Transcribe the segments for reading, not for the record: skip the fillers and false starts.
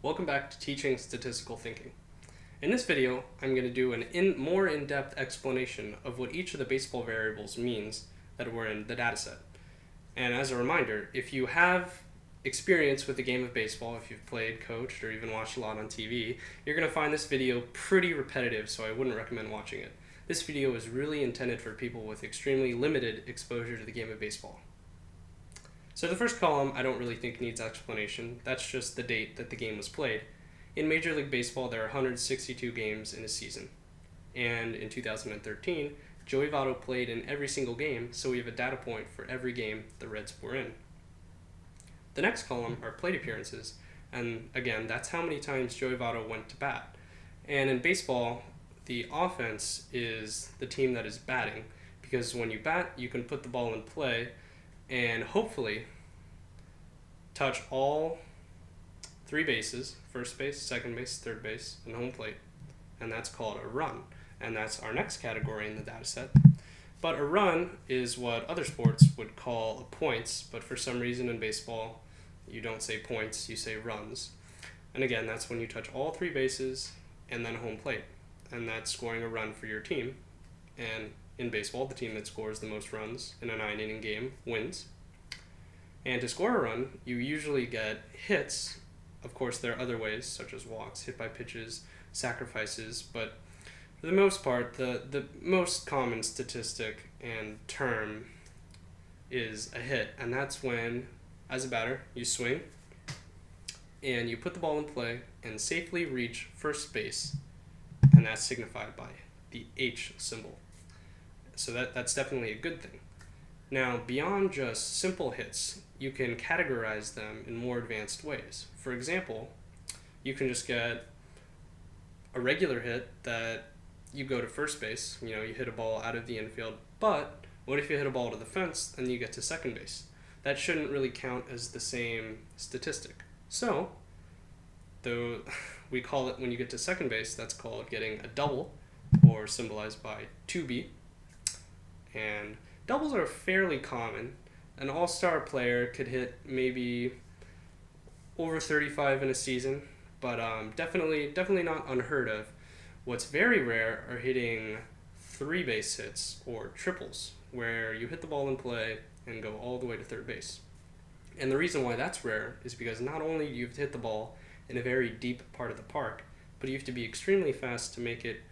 Welcome back to Teaching Statistical Thinking. In this video, I'm going to do an more in-depth explanation of what each of the baseball variables means that were in the dataset. And as a reminder, if you have experience with the game of baseball, if you've played, coached, or even watched a lot on TV, you're going to find this video pretty repetitive, so I wouldn't recommend watching it. This video is really intended for people with extremely limited exposure to the game of baseball. So the first column I don't really think needs explanation. That's just the date that the game was played. In Major League Baseball, there are 162 games in a season. And in 2013, Joey Votto played in every single game, so we have a data point for every game the Reds were in. The next column are plate appearances, and again, that's how many times Joey Votto went to bat. And in baseball, the offense is the team that is batting, because when you bat, you can put the ball in play and hopefully touch all three bases, first base, second base, third base, and home plate. And that's called a run. And that's our next category in the data set. But a run is what other sports would call a points, but for some reason in baseball, you don't say points, you say runs. And again, that's when you touch all three bases and then home plate. And that's scoring a run for your team. And in baseball, the team that scores the most runs in a 9-inning game wins. And to score a run, you usually get hits. Of course, there are other ways, such as walks, hit by pitches, sacrifices, but for the most part, the most common statistic and term is a hit, and that's when, as a batter, you swing, and you put the ball in play and safely reach first base, and that's signified by the H symbol. So that's definitely a good thing. Now, beyond just simple hits, you can categorize them in more advanced ways. For example, you can just get a regular hit that you go to first base, you hit a ball out of the infield, but what if you hit a ball to the fence and you get to second base? That shouldn't really count as the same statistic. So, though we call it when you get to second base, that's called getting a double, or symbolized by 2B. And doubles are fairly common. An all-star player could hit maybe over 35 in a season, but definitely not unheard of. What's very rare are hitting three base hits or triples, where you hit the ball in play and go all the way to third base. And the reason why that's rare is because not only do you have to hit the ball in a very deep part of the park, but you have to be extremely fast to make it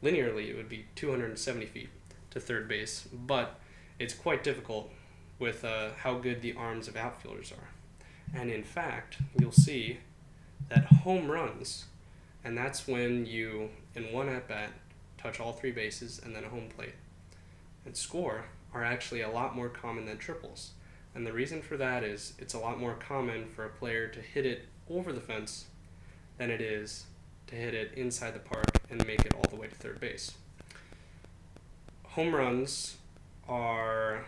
linearly. It would be 270 feet to third base, but it's quite difficult with how good the arms of outfielders are. And in fact, you'll see that home runs, and that's when you, in one at-bat, touch all three bases and then a home plate, and score, are actually a lot more common than triples. And the reason for that is it's a lot more common for a player to hit it over the fence than it is to hit it inside the park and make it all the way to third base. Home runs are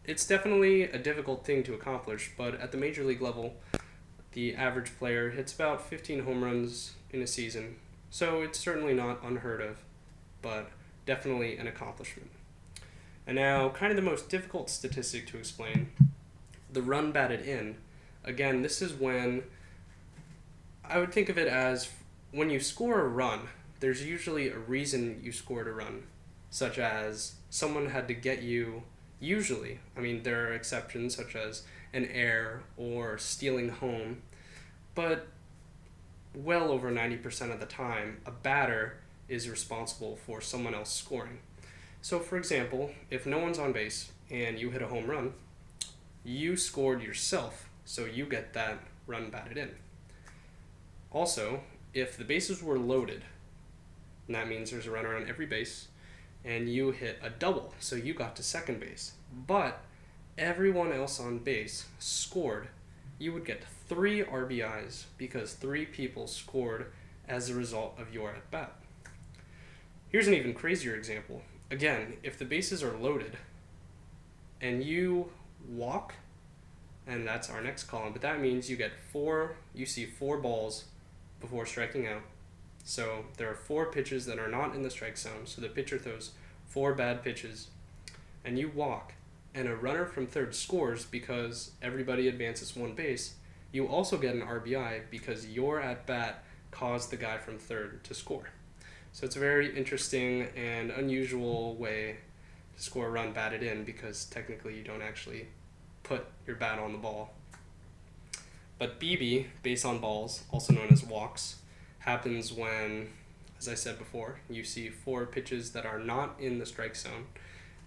it's definitely a difficult thing to accomplish, but at the major league level, the average player hits about 15 home runs in a season, so it's certainly not unheard of, but definitely an accomplishment. And now, kind of the most difficult statistic to explain, the run batted in. Again, this is when, I would think of it as when you score a run, there's usually a reason you scored a run, such as someone had to get you, usually, there are exceptions such as an error or stealing home, but well over 90% of the time, a batter is responsible for someone else scoring. So for example, if no one's on base and you hit a home run, you scored yourself, so you get that run batted in. Also, if the bases were loaded, and that means there's a runner on every base, and you hit a double, so you got to second base, but everyone else on base scored, you would get 3 RBIs because 3 people scored as a result of your at-bat. Here's an even crazier example. Again, if the bases are loaded and you walk, and that's our next column, but that means you see 4 balls before striking out. So there are 4 pitches that are not in the strike zone, so the pitcher throws 4 bad pitches, and you walk, and a runner from third scores because everybody advances 1 base, you also get an RBI because your at bat caused the guy from third to score. So it's a very interesting and unusual way to score a run batted in, because technically you don't actually put your bat on the ball. But BB, base on balls, also known as walks, happens when, as I said before, you see 4 pitches that are not in the strike zone.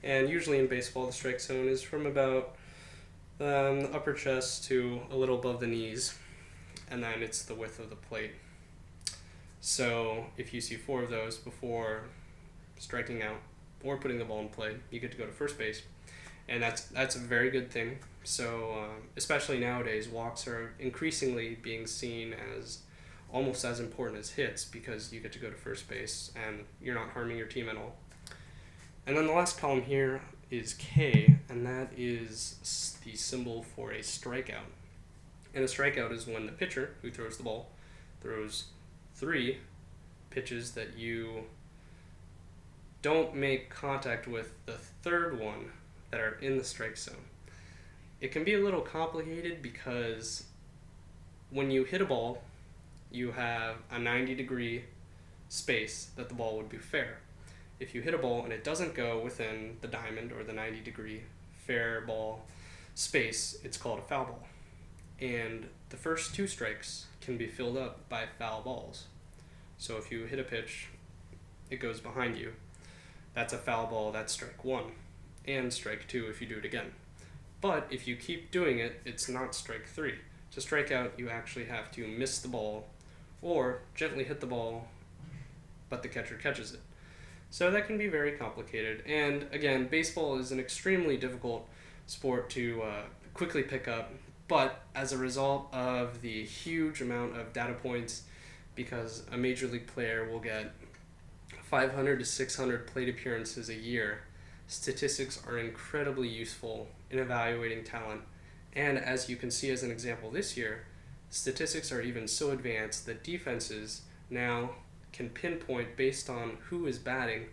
And usually in baseball, the strike zone is from about the upper chest to a little above the knees, and then it's the width of the plate. So if you see 4 of those before striking out or putting the ball in play, you get to go to first base, and that's a very good thing. So especially nowadays, walks are increasingly being seen as almost as important as hits, because you get to go to first base and you're not harming your team at all. And then the last column here is K, and that is the symbol for a strikeout. And a strikeout is when the pitcher who throws the ball throws 3 pitches that you don't make contact with the third one that are in the strike zone. It can be a little complicated because when you hit a ball, you have a 90-degree space that the ball would be fair. If you hit a ball and it doesn't go within the diamond or the 90-degree fair ball space, it's called a foul ball. And the first 2 strikes can be filled up by foul balls. So if you hit a pitch, it goes behind you. That's a foul ball, that's strike 1. And strike 2 if you do it again. But if you keep doing it, it's not strike 3. To strike out, you actually have to miss the ball or gently hit the ball, but the catcher catches it. So that can be very complicated. And again, baseball is an extremely difficult sport to quickly pick up, but as a result of the huge amount of data points, because a major league player will get 500 to 600 plate appearances a year, statistics are incredibly useful in evaluating talent. And as you can see as an example this year, statistics are even so advanced that defenses now can pinpoint, based on who is batting,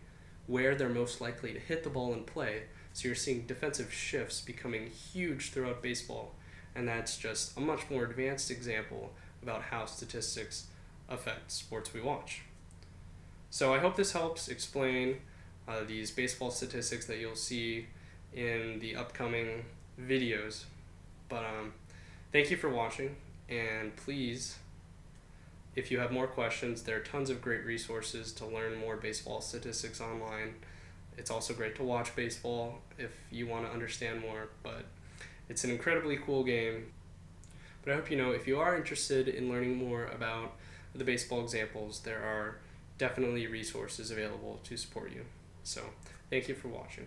where they're most likely to hit the ball in play. So you're seeing defensive shifts becoming huge throughout baseball, and that's just a much more advanced example about how statistics affect sports we watch. So I hope this helps explain these baseball statistics that you'll see in the upcoming videos. But thank you for watching, and please, if you have more questions, there are tons of great resources to learn more baseball statistics online. It's also great to watch baseball if you want to understand more, but it's an incredibly cool game. But I hope you know, if you are interested in learning more about the baseball examples, there are definitely resources available to support you. So thank you for watching.